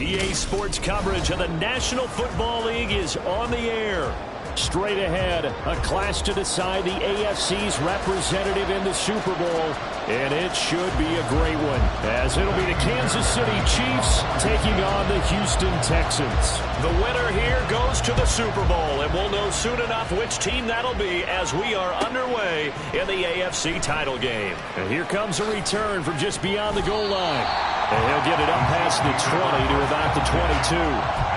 EA Sports coverage of the National Football League is on the air. Straight ahead, a clash to decide the AFC's representative in the Super Bowl. And it should be a great one, as it'll be the Kansas City Chiefs taking on the Houston Texans. The winner here goes to the Super Bowl, and we'll know soon enough which team that'll be as we are underway in the AFC title game. And here comes a return from just beyond the goal line. And he'll get it up past the 20 to about the 22.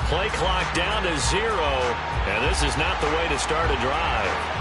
Play clock down to 0, and this is not the way to start a drive.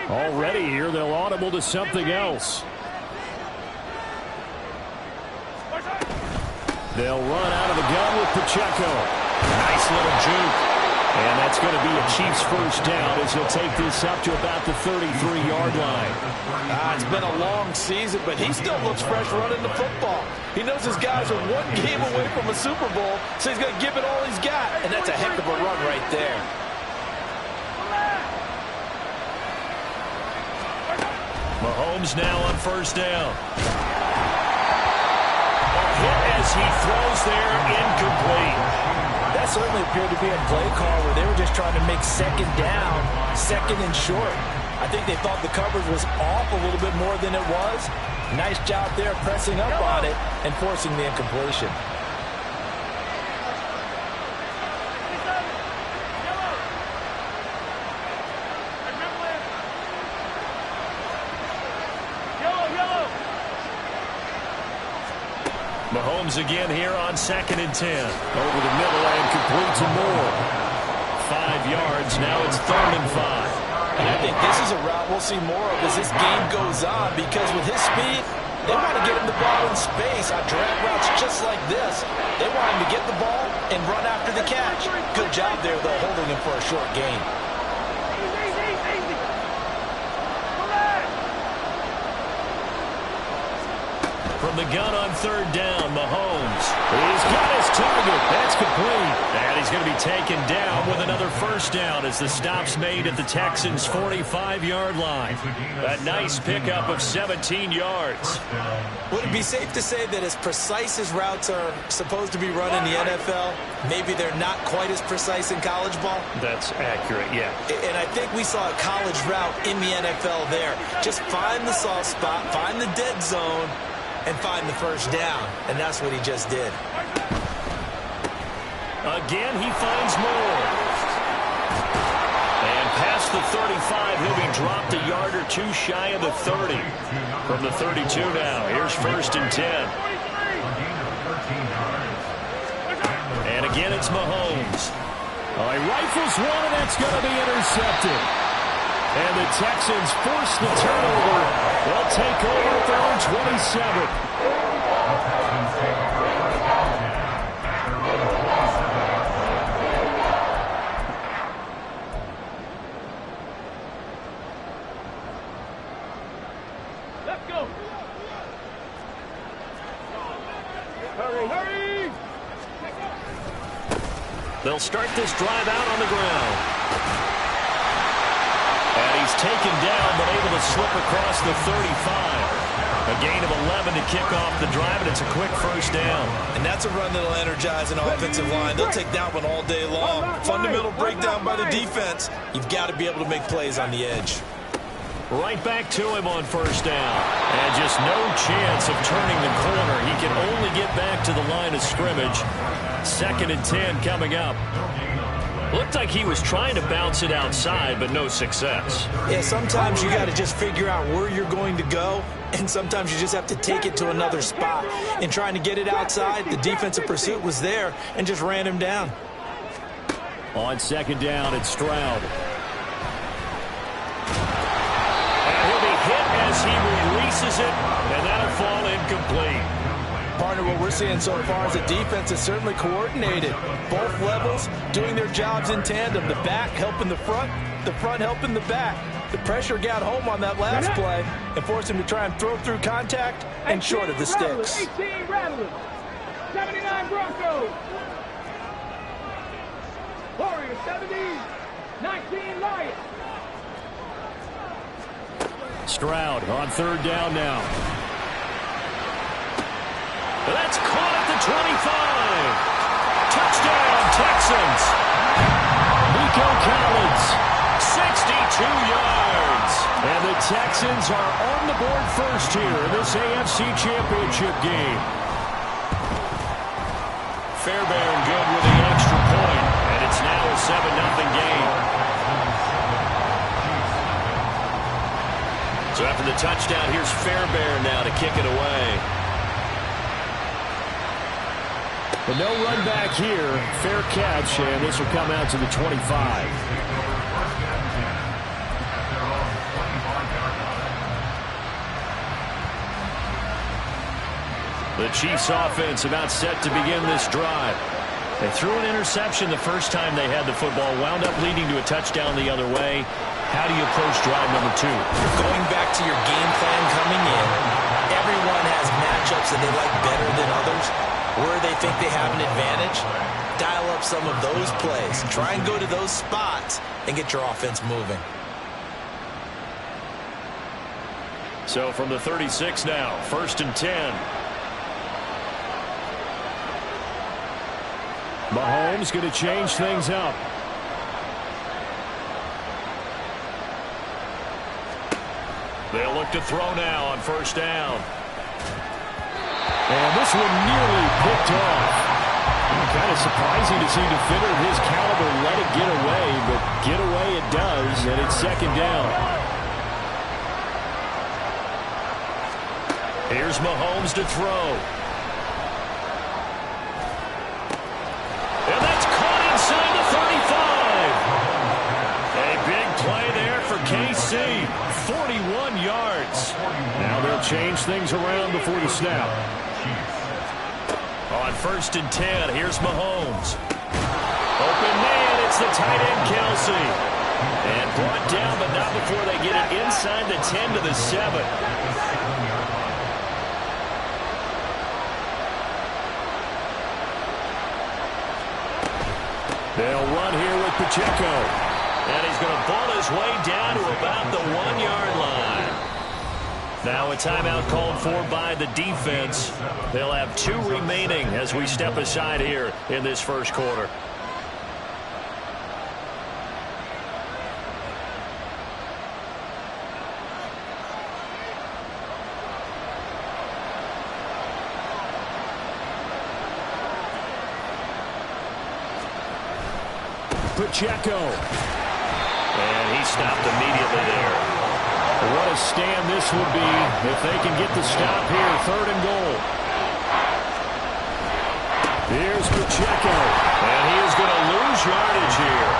Already here, they'll audible to something else. They'll run out of the gun with Pacheco. Nice little juke. And that's going to be a Chiefs first down as he'll take this up to about the 33-yard line. It's been a long season, but he still looks fresh running the football. He knows his guys are one game away from a Super Bowl, so he's going to give it all he's got. And that's a heck of a run right there. Mahomes now on first down. A hit as he throws there, incomplete. That certainly appeared to be a play call where they were just trying to make second down, second and short. I think they thought the coverage was off a little bit more than it was. Nice job there pressing up on it and forcing the incompletion. Mahomes again here on 2nd and 10. Over the middle and complete to Moore. 5 yards. Now it's 3rd and 5. And I think this is a route we'll see more of as this game goes on, because with his speed, they want to get him the ball in space on drag routes just like this. They want him to get the ball and run after the catch. Good job there, though, holding him for a short gain. from the gun on third down. Mahomes. He's got his target. That's complete. And he's going to be taken down with another first down as the stop's made at the Texans' 45-yard line. A nice pickup of 17 yards. Would it be safe to say that as precise as routes are supposed to be run in the NFL, maybe they're not quite as precise in college ball? That's accurate, yeah. And I think we saw a college route in the NFL there. Just find the soft spot, find the dead zone, and find the first down. And that's what he just did. Again, he finds more. And past the 35, he'll be dropped a yard or two shy of the 30. From the 32 now, here's first and 10. And again, it's Mahomes. He rifles one, and that's going to be intercepted. And the Texans force the turnover. They'll take over at their own 27. Let's go. Hurry. They'll start this drive out on the ground. And he's taken down, but able to slip across the 35. A gain of 11 to kick off the drive, and it's a quick first down. And that's a run that'll energize an offensive line. They'll take that one all day long. Fundamental breakdown by the defense. You've got to be able to make plays on the edge. Right back to him on first down. And just no chance of turning the corner. He can only get back to the line of scrimmage. 2nd and 10 coming up. Looked like he was trying to bounce it outside, but no success. Yeah, sometimes you got to just figure out where you're going to go, and sometimes you just have to take it to another spot. In trying to get it outside, the defensive pursuit was there and just ran him down. On 2nd down, it's Stroud. And he'll be hit as he releases it, and that'll fall incomplete. Partner, what we're seeing so far is the defense is certainly coordinated. Both levels doing their jobs in tandem. The back helping the front helping the back. The pressure got home on that last play and forced him to try and throw through contact and short of the sticks. 18 Rattlers, 79 Broncos. Warriors 70, 19 Lions. Stroud on 3rd down now. That's caught at the 25. Touchdown, Texans. Nico Collins, 62 yards. And the Texans are on the board first here in this AFC Championship game. Fairbairn good with the extra point, and it's now a 7-0 game. So after the touchdown, here's Fairbairn now to kick it away. But no run back here. Fair catch, and this will come out to the 25. The Chiefs offense about set to begin this drive. They threw an interception the first time they had the football, wound up leading to a touchdown the other way. How do you approach drive number 2? Going back to your game plan coming in, everyone has matchups that they like better than others. Where they think they have an advantage, dial up some of those plays. Try and go to those spots and get your offense moving. So from the 36 now, 1st and 10. Mahomes going to change things up. They'll look to throw now on 1st down. And this one nearly picked off. Kind of surprising to see a defender of his caliber let it get away, but get away it does, and it's 2nd down. Here's Mahomes to throw. And that's caught inside the 35. A big play there for KC. 41 yards. Now they'll change things around before the snap. On 1st and 10, here's Mahomes. Open man, it's the tight end, Kelsey. And brought down, but not before they get it inside the 10 to the 7. They'll run here with Pacheco. And he's going to ball his way down to about the 1-yard line. Now a timeout called for by the defense. They'll have 2 remaining as we step aside here in this first quarter. Pacheco. And he stopped immediately there. What a stand this would be if they can get the stop here. 3rd and goal. Here's Pacheco. And he is going to lose yardage here.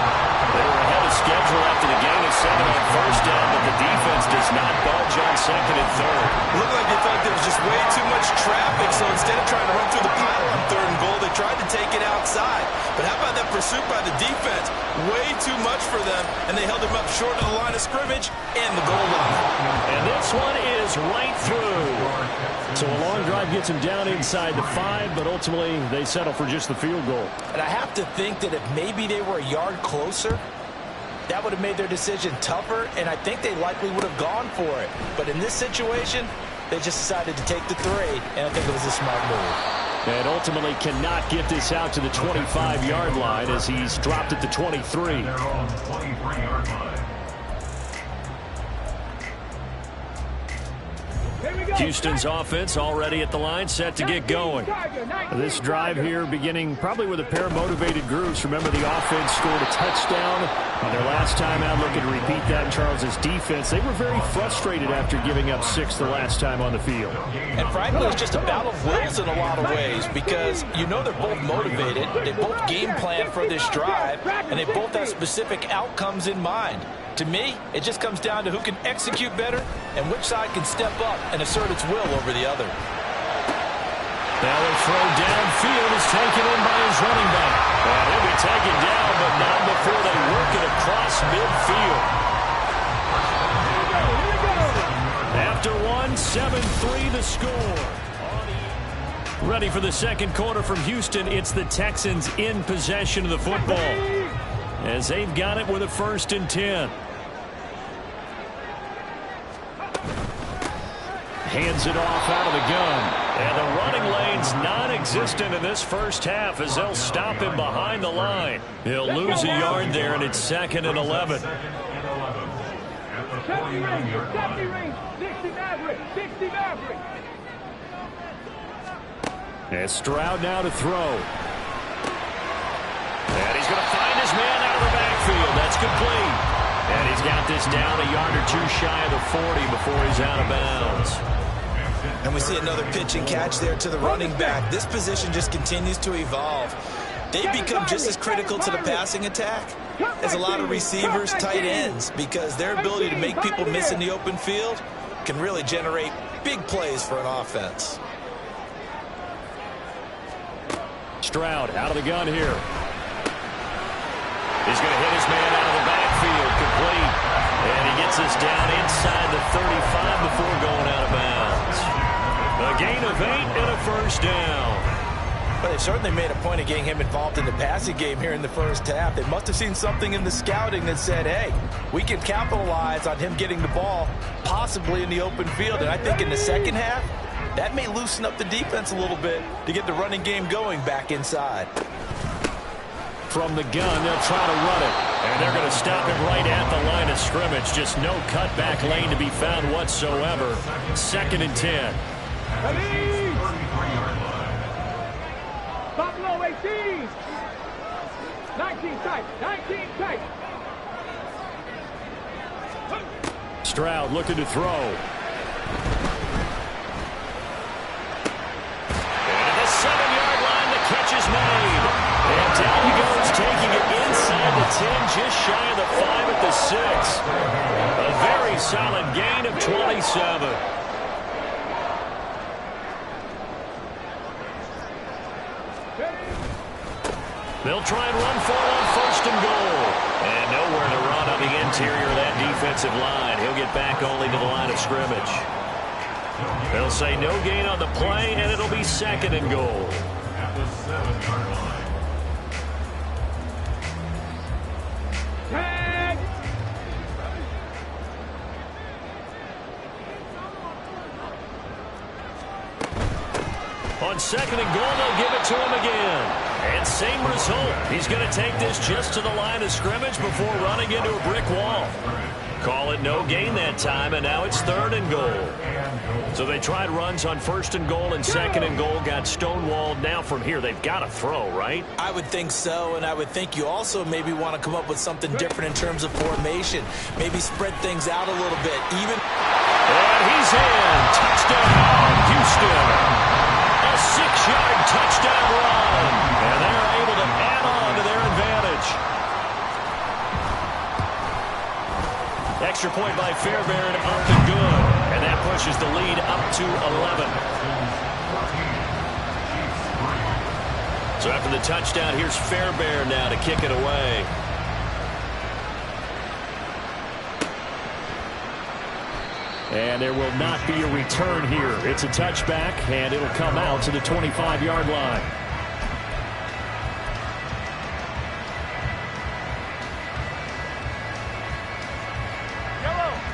They were ahead of schedule after the gain of 7 on first down, but the defense does not budge on 2nd and 3rd. It looked like they thought there was just way too much traffic, so instead of trying to run through the pile on 3rd and goal, they tried to take it outside. But how about that pursuit by the defense? Way too much for them, and they held him up short of the line of scrimmage and the goal line. And this one is right through. So a long drive gets him down inside the 5, but ultimately they settle for just the field goal. And I have to think that if maybe they were a yard closer, that would have made their decision tougher, and I think they likely would have gone for it. But in this situation, they just decided to take the 3, and I think it was a smart move. And ultimately cannot get this out to the 25-yard line as he's dropped at the 23. Houston's offense already at the line, set to get going. This drive here beginning probably with a pair of motivated groups. Remember, the offense scored a touchdown on their last time out. Looking to repeat that in Charles's defense. They were very frustrated after giving up 6 the last time on the field. And frankly, it's just a battle of wills in a lot of ways because you know they're both motivated. They both game plan for this drive, and they both have specific outcomes in mind. To me, it just comes down to who can execute better and which side can step up and assert its will over the other. Now the throw downfield is taken in by his running back. And he'll be taken down, but not before they work it across midfield. After 7-3 the score. Ready for the second quarter from Houston. It's the Texans in possession of the football as they've got it with a 1st and 10. Hands it off out of the gun. And the running lane's non-existent in this first half as they'll stop him behind the line. He'll lose a yard there, and it's 2nd and 11. 70 range, 60 Maverick, 60 Maverick. And Stroud now to throw. And he's going to find his man out of the backfield. That's complete. And he's got this down a yard or 2 shy of the 40 before he's out of bounds. And we see another pitch and catch there to the running back. This position just continues to evolve. They become just as critical to the passing attack as a lot of receivers, tight ends, because their ability to make people miss in the open field can really generate big plays for an offense. Stroud out of the gun here. He's going to hit his man out of the backfield, complete. And he gets us down inside the 35 before going out of bounds. A gain of 8 and a 1st down. But they've certainly made a point of getting him involved in the passing game here in the first half. They must have seen something in the scouting that said, hey, we can capitalize on him getting the ball possibly in the open field. And I think in the second half, that may loosen up the defense a little bit to get the running game going back inside. From the gun, they'll try to run it. And they're going to stop him right at the line of scrimmage. Just no cutback lane to be found whatsoever. 2nd and 10. Buffalo 18. 19 tight. 19 tight. Stroud looking to throw. And at the 7-yard line, the catch is made. And down he goes, taking it inside the 10, just shy of the 5 at the 6. A very solid gain of 27. They'll try and run for it on 1st and goal. And nowhere to run on the interior of that defensive line. He'll get back only to the line of scrimmage. They'll say no gain on the play, and it'll be 2nd and goal. On second and goal, they'll give it to him again. And same result. He's going to take this just to the line of scrimmage before running into a brick wall. Call it no gain that time, and now it's third and goal. So they tried runs on first and goal and second and goal, got stonewalled. Now from here, they've got to throw, right? I would think so, and I would think you also maybe want to come up with something different in terms of formation. Maybe spread things out a little bit. And he's in. Touchdown, Houston. A 6-yard touchdown run. And they're able to add on to their advantage. Extra point by Fairbairn, up and good. And that pushes the lead up to 11. So after the touchdown, here's Fairbairn now to kick it away. And there will not be a return here. It's a touchback, and it'll come out to the 25-yard line.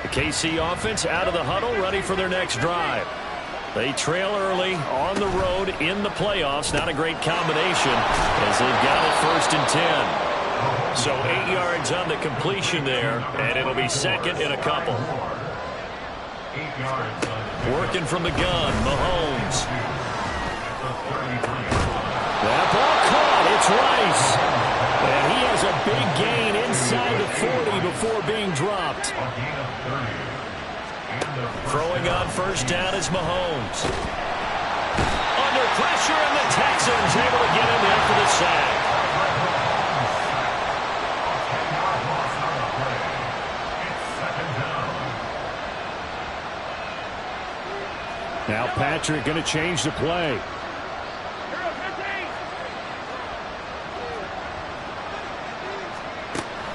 The KC offense out of the huddle, ready for their next drive. They trail early on the road in the playoffs. Not a great combination as they've got it first and 10. So 8 yards on the completion there, and it'll be second and a couple. Working from the gun, Mahomes. That ball caught. It's Rice. And he has a big gain inside the 40 before being dropped. Throwing on first down is Mahomes. Under pressure, and the Texans able to get him there for the sack. Now Patrick going to change the play.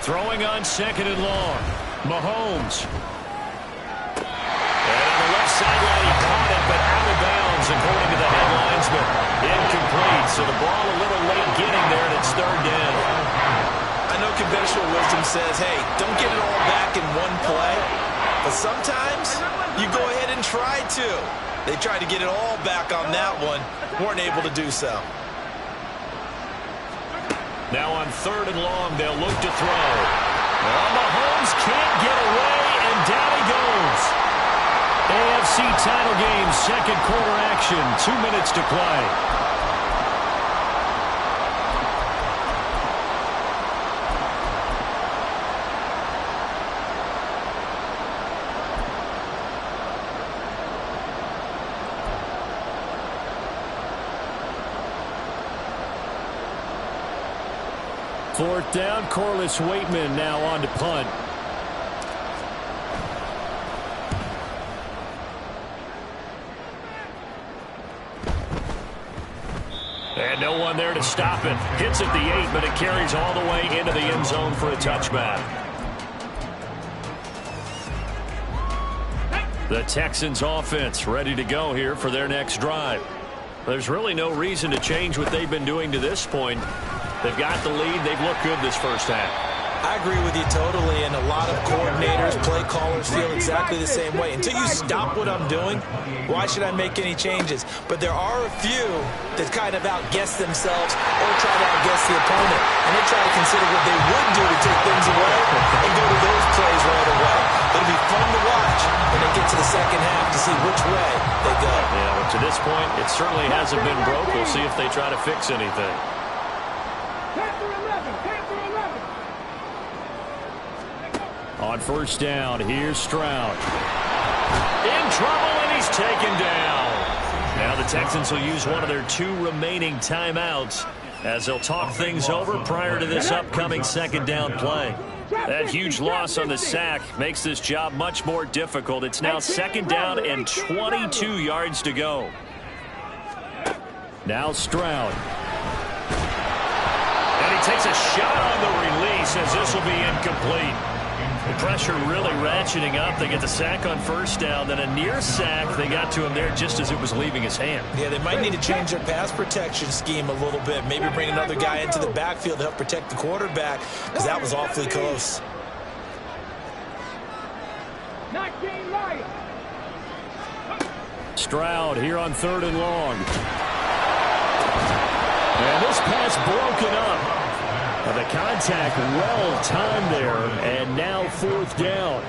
Throwing on second and long. Mahomes. And on the left sideline, he caught it, but out of bounds, according to the headlines, but incomplete. So the ball a little late getting there, and it's third down. I know conventional wisdom says, hey, don't get it all back in one play. But sometimes you go ahead and try to. They tried to get it all back on that one. Weren't able to do so. Now on third and long, they'll look to throw. Well, Mahomes can't get away, and down he goes. AFC title game, second quarter action, 2 minutes to play. Fourth down, Corliss Waitman now on to punt. And no one there to stop it. Hits at the 8, but it carries all the way into the end zone for a touchback. The Texans offense ready to go here for their next drive. There's really no reason to change what they've been doing to this point. They've got the lead. They've looked good this first half. I agree with you totally, and a lot of coordinators, play callers feel exactly the same way. Until you stop what I'm doing, why should I make any changes? But there are a few that kind of outguess themselves or try to outguess the opponent, and they try to consider what they would do to take things away and go to those plays right away. It'll be fun to watch when they get to the second half to see which way they go. Yeah, but to this point, it certainly hasn't been broke. We'll see if they try to fix anything. On first down, here's Stroud. In trouble, and he's taken down. Now the Texans will use one of their 2 remaining timeouts as they'll talk things over prior to this upcoming second down play. That huge loss on the sack makes this job much more difficult. It's now second down and 22 yards to go. Now Stroud. And he takes a shot on the release as this will be incomplete. The pressure really ratcheting up. They get the sack on first down, then a near sack. They got to him there just as it was leaving his hand. Yeah, they might need to change their pass protection scheme a little bit. Maybe bring another guy into the backfield to help protect the quarterback, because that was awfully close. Stroud here on third and long. And this pass broken up. And the contact well timed there, and now 4th down.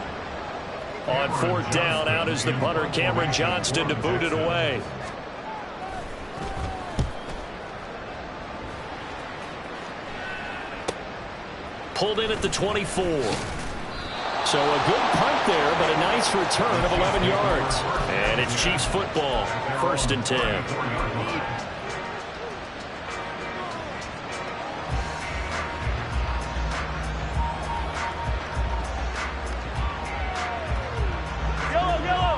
On 4th down, out is the punter, Cameron Johnston, to boot it away. Pulled in at the 24. So a good punt there, but a nice return of 11 yards. And it's Chiefs football, 1st and 10.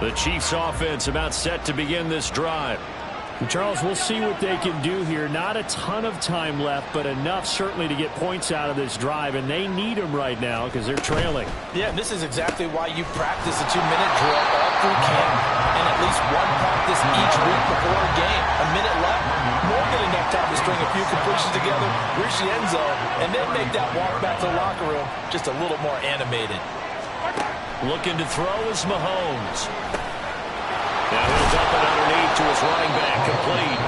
The Chiefs offense about set to begin this drive. Charles, we'll see what they can do here. Not a ton of time left, but enough certainly to get points out of this drive, and they need them right now because they're trailing. Yeah, and this is exactly why you practice a 2-minute drill all through camp, and at least one practice each week before a game. A minute left, more than enough time to string a few completions together, reach the end zone, and then make that walk back to the locker room just a little more animated. Looking to throw is Mahomes. Now he'll dump it underneath to his running back, complete.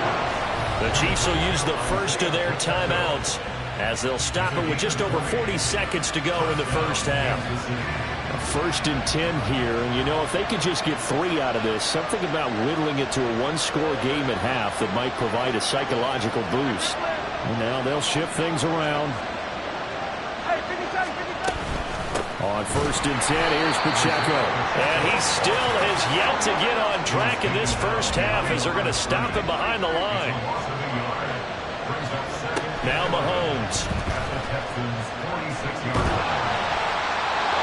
The Chiefs will use the first of their timeouts as they'll stop it with just over 40 seconds to go in the first half. A 1st and 10 here, and you know, if they could just get 3 out of this, something about whittling it to a 1-score game at half that might provide a psychological boost. And now they'll shift things around. On 1st and 10, here's Pacheco. And he still has yet to get on track in this first half as they're going to stop him behind the line. Now Mahomes.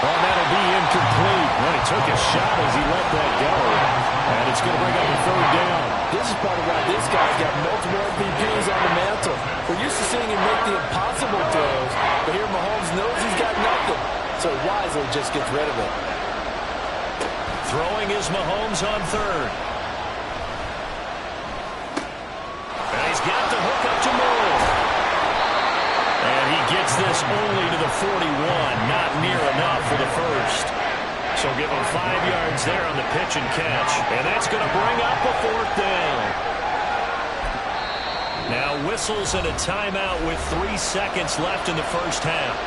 Oh, that'll be incomplete. Well, he took a shot as he let that go. And it's going to bring up a 3rd down. This is part of why this guy's got multiple MVPs on the mantle. We're used to seeing him make the impossible throws, but here Mahomes knows he's got nothing. So wisely just gets rid of it. Throwing is Mahomes on 3rd. And he's got the hook up to Moore. And he gets this only to the 41. Not near enough for the first. So give him 5 yards there on the pitch and catch. And that's going to bring up a 4th down. Now whistles and a timeout with 3 seconds left in the first half.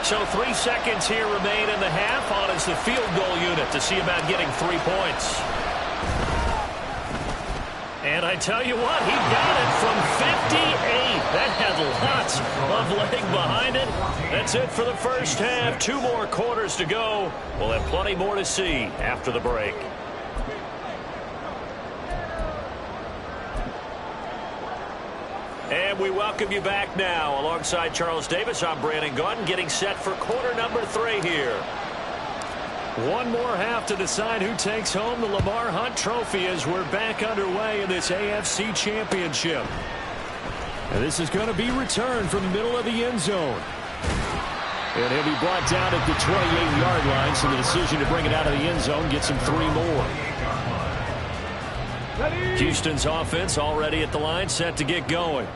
So 3 seconds here remain in the half. On is the field goal unit to see about getting 3 points. And I tell you what, he got it from 58. That had lots of leg behind it. That's it for the first half. 2 more quarters to go. We'll have plenty more to see after the break. And we welcome you back now. Alongside Charles Davis, I'm Brandon Gaudin, getting set for quarter number 3 here. 1 more half to decide who takes home the Lamar Hunt Trophy as we're back underway in this AFC Championship. And this is going to be returned from the middle of the end zone. And he'll be brought down at the 28-yard line, so the decision to bring it out of the end zone gets him 3 more. Houston's offense already at the line, set to get going.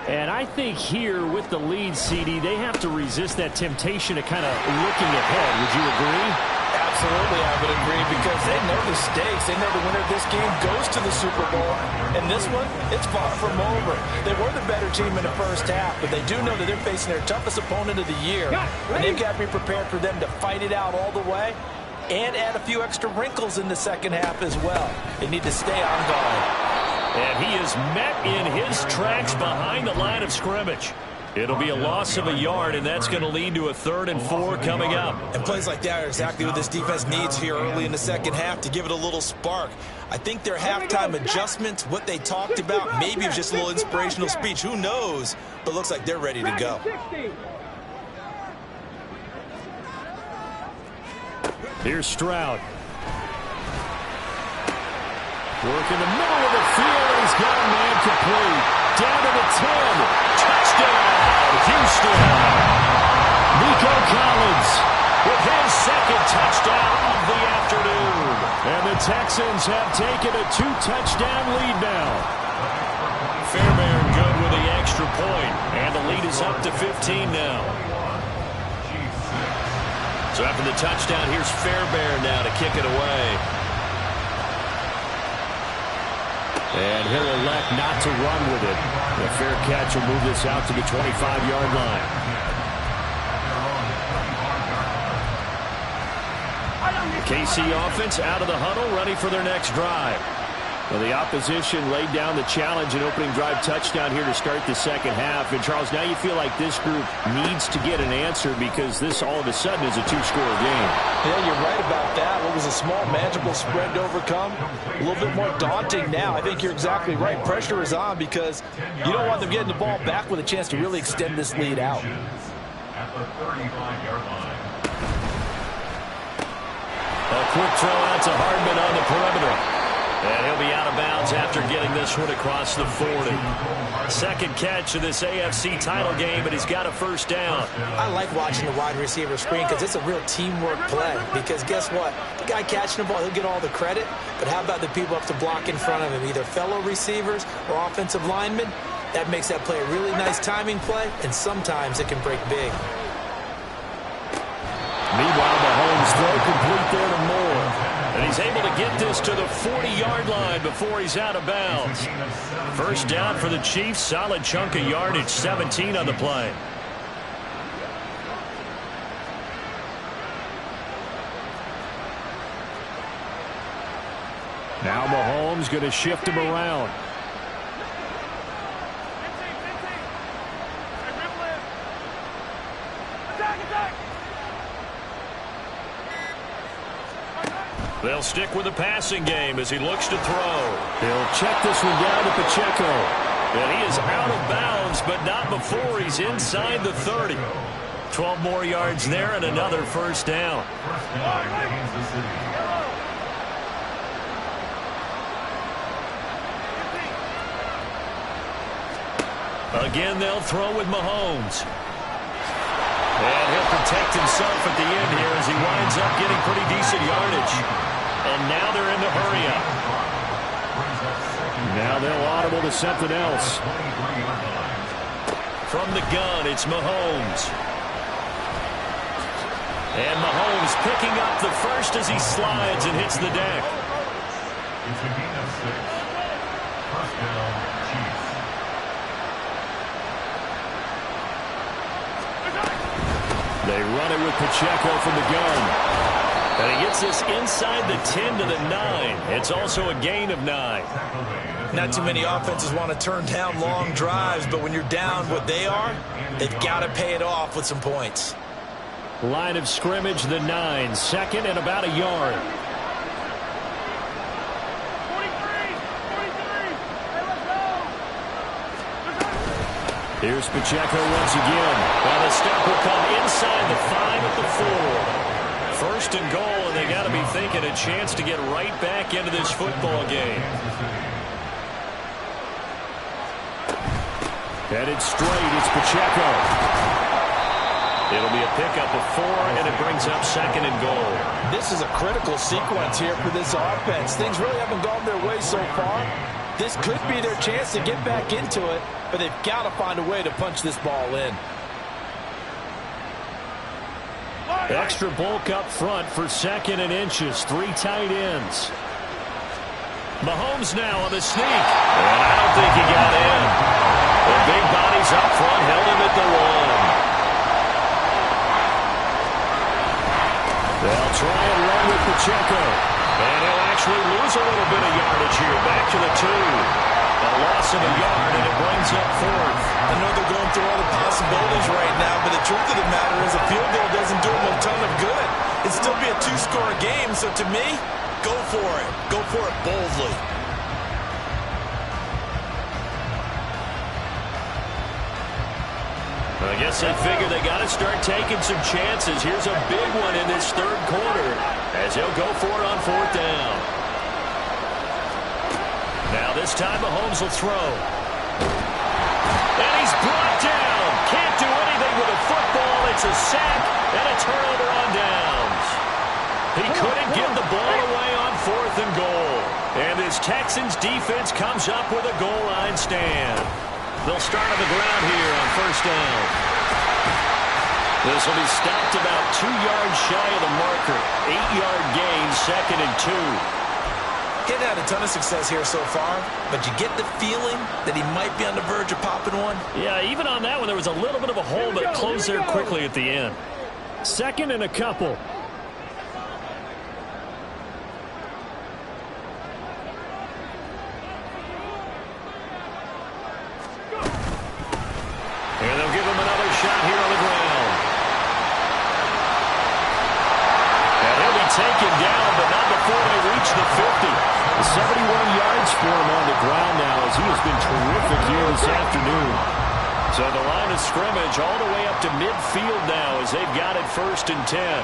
And I think here with the lead, CD, they have to resist that temptation of kind of looking ahead. Would you agree? Absolutely, I would agree, because they know the stakes. They know the winner of this game goes to the Super Bowl. And this one, it's far from over. They were the better team in the first half, but they do know that they're facing their toughest opponent of the year. And they've got to be prepared for them to fight it out all the way and add a few extra wrinkles in the second half as well. They need to stay on guard. And he is met in his tracks behind the line of scrimmage. It'll be a loss of a yard, and that's going to lead to a 3rd and 4 coming up. And plays like that are exactly what this defense needs here early in the second half to give it a little spark. I think their halftime adjustments, what they talked about, maybe it was just a little inspirational speech. Who knows? But looks like they're ready to go. Here's Stroud. Work in the middle of the field. He's got a man complete. Down to the 10. Touchdown, Houston. Nico Collins with his 2nd touchdown of the afternoon. And the Texans have taken a 2-touchdown lead now. Fairbairn good with the extra point. And the lead is up to 15 now. So after the touchdown, here's Fairbairn now to kick it away. And he'll elect not to run with it. A fair catch will move this out to the 25-yard line. KC offense out of the huddle, ready for their next drive. Well, the opposition laid down the challenge and opening drive touchdown here to start the second half. And, Charles, now you feel like this group needs to get an answer because this all of a sudden is a two-score game. Yeah, you're right about that. What was a small, manageable spread to overcome? A little bit more daunting now. I think you're exactly right. Pressure is on because you don't want them getting the ball back with a chance to really extend this lead out. At the 35-yard line. A quick throw out to Hardman on the perimeter. And he'll be out of bounds after getting this one across the 40. Second catch of this AFC title game, and he's got a first down. I like watching the wide receiver screen because it's a real teamwork play. Because guess what? The guy catching the ball, he'll get all the credit. But how about the people up to block in front of him, either fellow receivers or offensive linemen? That makes that play a really nice timing play, and sometimes it can break big. Meanwhile, Mahomes throw complete there to Moore. And he's able to get this to the 40-yard line before he's out of bounds. First down for the Chiefs. Solid chunk of yardage, 17 on the play. Now Mahomes going to shift him around. They'll stick with the passing game as he looks to throw. He'll check this one down to Pacheco. And he is out of bounds, but not before he's inside the 30. 12 more yards there and another first down. Again, they'll throw with Mahomes. And he'll protect himself at the end here as he winds up getting pretty decent yardage. And now they're in the hurry-up. Now they'll audible to something else. From the gun, it's Mahomes. And Mahomes picking up the first as he slides and hits the deck. It's a gain of 6. First down, Chiefs. They run it with Pacheco from the gun. And he gets this inside the 10 to the 9. It's also a gain of 9. Not too many offenses want to turn down long drives, but when you're down what they are, they've got to pay it off with some points. Line of scrimmage, the 9. Second and about a yard. 43. Let's go. Here's Pacheco once again. Now the step will come inside the 5 at the 4. First and goal, and they got to be thinking a chance to get right back into this football game. Headed straight, it's Pacheco. It'll be a pickup of 4, and it brings up second and goal. This is a critical sequence here for this offense. Things really haven't gone their way so far. This could be their chance to get back into it, but they've got to find a way to punch this ball in. Extra bulk up front for second and inches. 3 tight ends. Mahomes now on the sneak. And I don't think he got in. The big bodies up front held him at the 1. They'll try and run with Pacheco. And he'll actually lose a little bit of yardage here. Back to the 2. A loss of a yard, and it brings up 4th. I know they're going through all the possibilities right now, but the truth of the matter is a field goal doesn't do them a ton of good. It'd still be a 2-score game, so to me, go for it. Go for it boldly. I guess they figure they got to start taking some chances. Here's a big one in this third quarter as he'll go for it on 4th down. Now this time Mahomes will throw. And he's brought down. Can't do anything with a football. It's a sack and a turnover on downs. He couldn't get the ball away on 4th and goal. And this Texans defense comes up with a goal line stand. They'll start on the ground here on 1st down. This will be stopped about 2 yards shy of the marker. 8-yard gain, 2nd and 2. He hasn't had a ton of success here so far, but you get the feeling that he might be on the verge of popping one. Yeah, even on that one, there was a little bit of a hole, but it closed there quickly at the end. 2nd and a couple. And they'll give him another shot here on the ground. And he'll be taken down, but not before they reach the 50. 71 yards for him on the ground now, as he has been terrific here this afternoon. So the line of scrimmage all the way up to midfield now, as they've got it 1st and 10.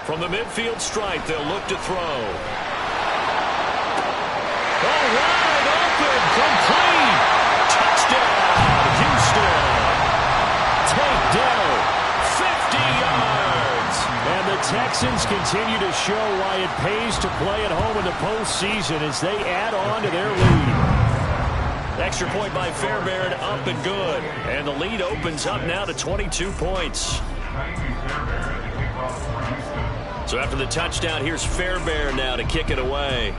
From the midfield stripe, they'll look to throw. Oh, wide open, complete. Touchdown, Houston. Takedown, 50 yards. And the Texans continue to show why it pays to play at home in the postseason as they add on to their lead. Extra point by Fairbairn, up and good. And the lead opens up now to 22 points. So after the touchdown, here's Fairbairn now to kick it away.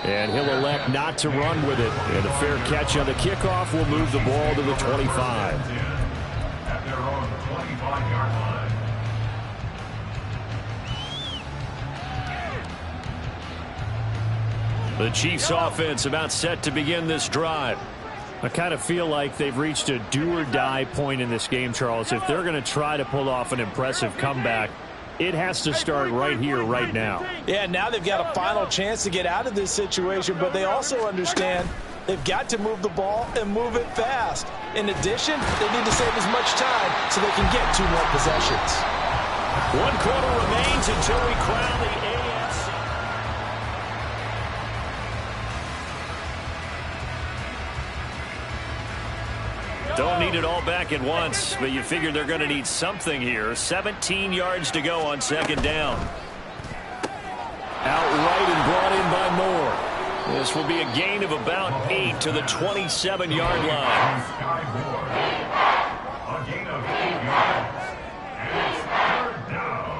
And he'll elect not to run with it. And a fair catch on the kickoff will move the ball to the 25. At their own 25-yard line. The Chiefs offense about set to begin this drive. I kind of feel like they've reached a do-or-die point in this game, Charles. If they're going to try to pull off an impressive comeback, it has to start right here, right now. Yeah, now they've got a final chance to get out of this situation, but they also understand they've got to move the ball and move it fast. In addition, they need to save as much time so they can get 2 more possessions. 1 quarter remains until we crown the AFC. Don't need it all back at once, but you figure they're going to need something here. 17 yards to go on 2nd down. Outright and brought in by Moore. This will be a gain of about 8 to the 27-yard line. Sky Moore. A gain of 8 yards. And it's 3rd down.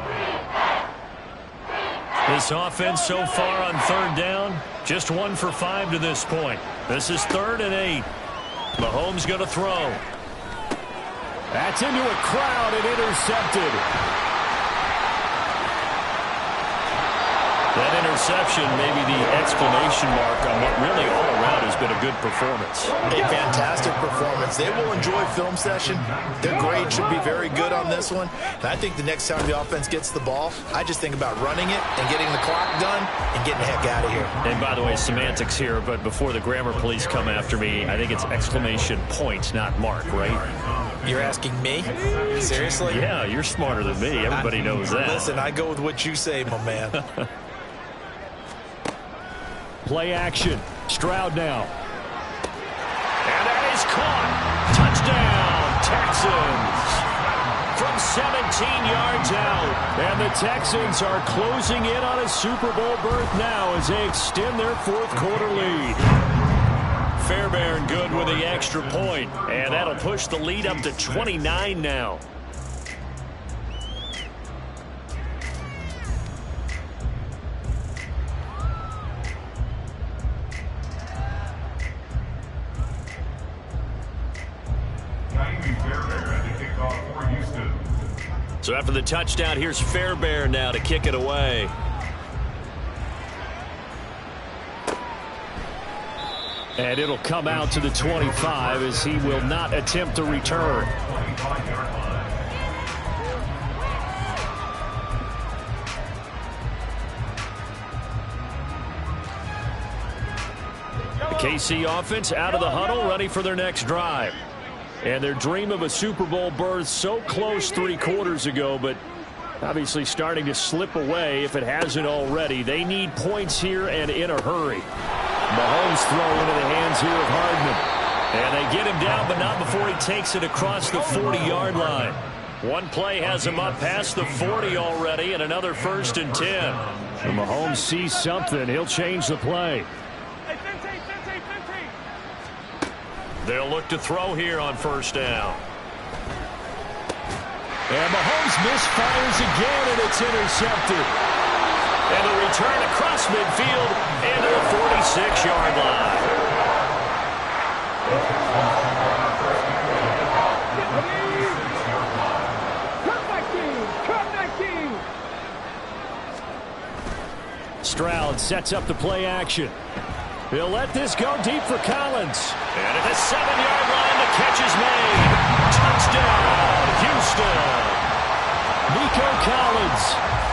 This offense so far on 3rd down, just 1 for 5 to this point. This is 3rd and 8. Mahomes going to throw. That's into a crowd and intercepted. That interception may be the exclamation mark on what really all around has been a good performance. A fantastic performance. They will enjoy film session. Their grade should be very good on this one. And I think the next time the offense gets the ball, I just think about running it and getting the clock done and getting the heck out of here. And by the way, semantics here, but before the grammar police come after me, I think it's exclamation point, not mark, right? You're asking me? Seriously? Yeah, you're smarter than me. Everybody knows that. Listen, I go with what you say, my man. Play action. Stroud now. And that is caught. Touchdown, Texans. From 17 yards out. And the Texans are closing in on a Super Bowl berth now as they extend their 4th quarter lead. Fairbairn good with the extra point. And that'll push the lead up to 29 now. So after the touchdown, here's Fairbairn now to kick it away. And it'll come out to the 25 as he will not attempt to return. The KC offense out of the huddle, ready for their next drive. And their dream of a Super Bowl berth so close 3 quarters ago, but obviously starting to slip away if it hasn't already. They need points here and in a hurry. Mahomes throw into the hands here of Hardman. And they get him down, but not before he takes it across the 40-yard line. One play has him up past the 40 already, and another 1st and 10. And Mahomes sees something. He'll change the play. They'll look to throw here on 1st down. And Mahomes misfires again, and it's intercepted. And the return across midfield into the 46-yard line. Stroud sets up the play action. He'll let this go deep for Collins. And at the 7-yard line, the catch is made. Touchdown, Houston. Nico Collins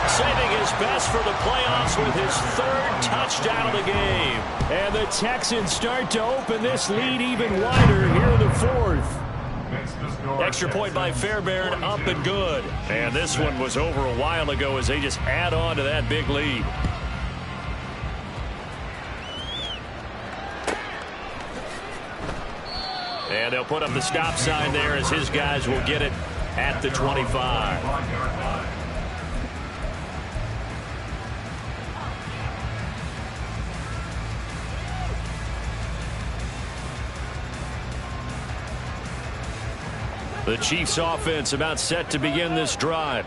saving his best for the playoffs with his 3rd touchdown of the game. And the Texans start to open this lead even wider here in the 4th. Extra point by Fairbairn, up and good. And this one was over a while ago as they just add on to that big lead. And they'll put up the stop sign there as his guys will get it at the 25. The Chiefs offense about set to begin this drive.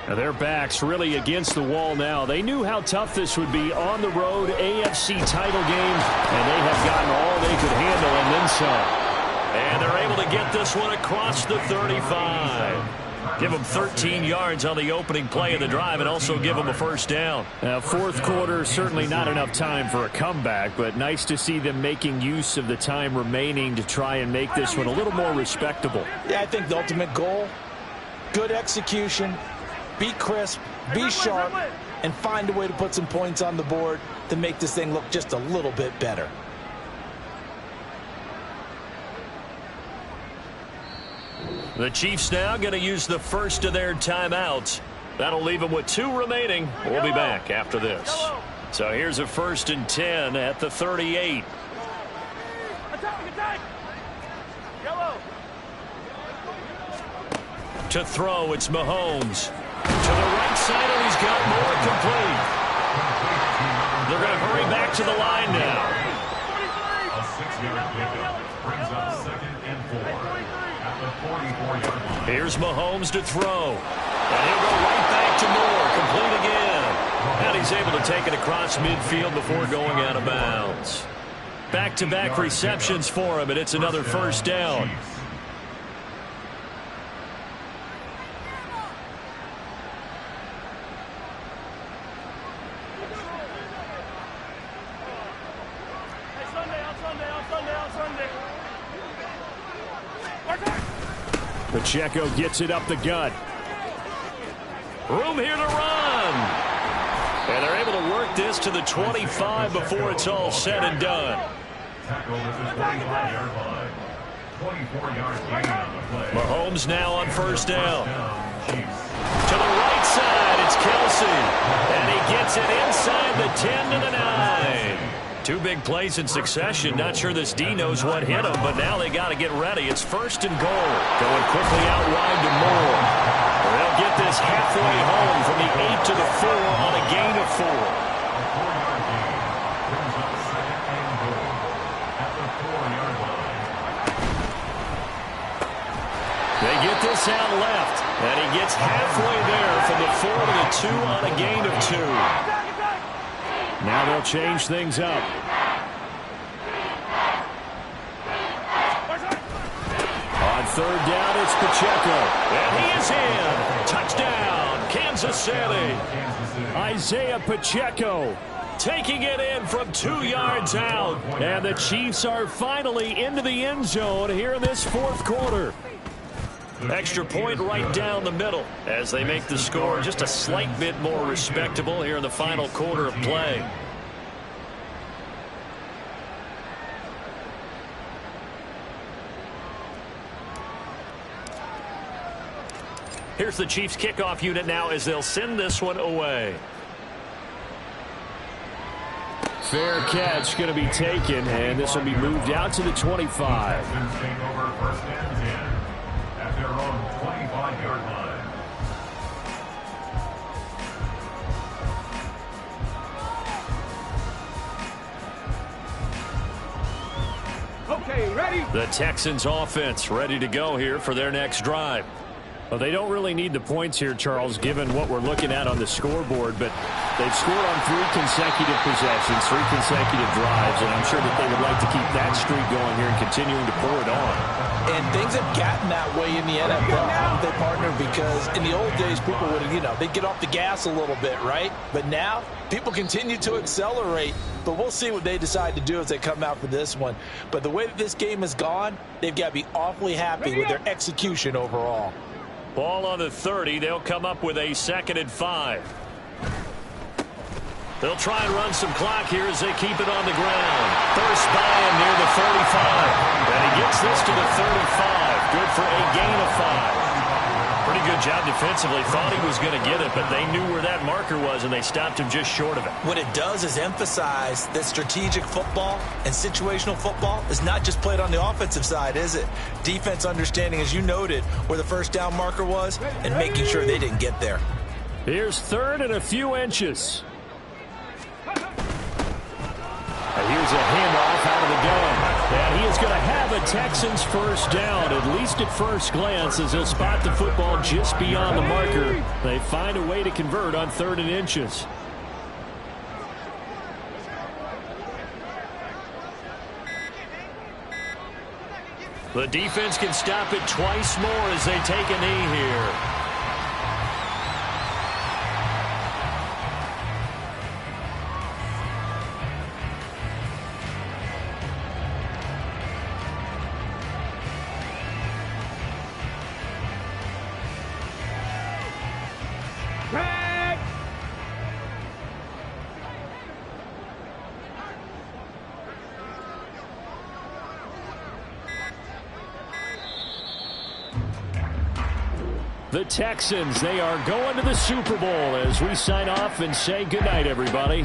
Now their backs really against the wall now. They knew how tough this would be on the road, AFC title game, and they have gotten all they could handle and then some. And they're able to get this one across the 35. Give them 13 yards on the opening play of the drive and also give them a first down. Now, 4th quarter, certainly not enough time for a comeback, but nice to see them making use of the time remaining to try and make this one a little more respectable. Yeah, I think the ultimate goal, good execution, be crisp, be sharp, and find a way to put some points on the board to make this thing look just a little bit better. The Chiefs now going to use the first of their timeouts. That'll leave them with 2 remaining. We'll be back after this. So here's a 1st and 10 at the 38. To throw, it's Mahomes. To the right side, and he's got more complete. They're going to hurry back to the line now. A 6-yard pickup brings up 2nd and 4. Here's Mahomes to throw. And he'll go right back to Moore. Complete again. And he's able to take it across midfield before going out of bounds. Back-to-back receptions for him, and it's another first down. Pacheco gets it up the gut. Room here to run. And they're able to work this to the 25 before it's all said and done. Tackle at the 25-yard line. 24-yard gain on the play. Mahomes now on first down. To the right side, it's Kelsey. And he gets it inside the 10 to the 9. 2 big plays in succession. Not sure this D knows what hit him, but now they got to get ready. It's 1st and goal. Going quickly out wide to Moore. They'll get this halfway home from the 8 to the 4 on a gain of 4. They get this out left, and he gets halfway there from the 4 to the 2 on a gain of 2. Now they'll change things up. On 3rd down, it's Pacheco. And he is in. Touchdown, Kansas City. Isaiah Pacheco taking it in from 2 yards out. And the Chiefs are finally into the end zone here in this 4th quarter. Extra point right down the middle as they make the score just a slight bit more respectable here in the final quarter of play. Here's the Chiefs kickoff unit now as they'll send this one away. Fair catch going to be taken, and this will be moved out to the 25. At their own 25-yard line. Okay, ready? The Texans offense ready to go here for their next drive. Well, they don't really need the points here, Charles, given what we're looking at on the scoreboard, but they've scored on 3 consecutive possessions, 3 consecutive drives, and I'm sure that they would like to keep that streak going here and continuing to pour it on. And things have gotten that way in the NFL, haven't they, partner? Because in the old days, people would, they'd get off the gas a little bit, right? But now, people continue to accelerate. But we'll see what they decide to do as they come out for this one. But the way that this game has gone, they've got to be awfully happy with their execution overall. Ball on the 30. They'll come up with a 2nd and 5. They'll try and run some clock here as they keep it on the ground. First down near the 35. And he gets this to the 35. Good for a gain of 5. Pretty good job defensively. Thought he was going to get it, but they knew where that marker was, and they stopped him just short of it. What it does is emphasize that strategic football and situational football is not just played on the offensive side, is it? Defense understanding, as you noted, where the first down marker was and making sure they didn't get there. Here's 3rd and a few inches. And here's a handoff out of the gun. And he is going to have a Texans first down, at least at first glance, as they'll spot the football just beyond the marker. They find a way to convert on 3rd and inches. The defense can stop it twice more as they take a knee here. The Texans, they are going to the Super Bowl as we sign off and say goodnight, everybody.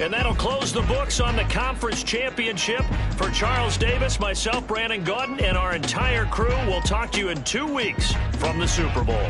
And that'll close the books on the conference championship. For Charles Davis, myself, Brandon Gaudin, and our entire crew, we'll talk to you in 2 weeks from the Super Bowl.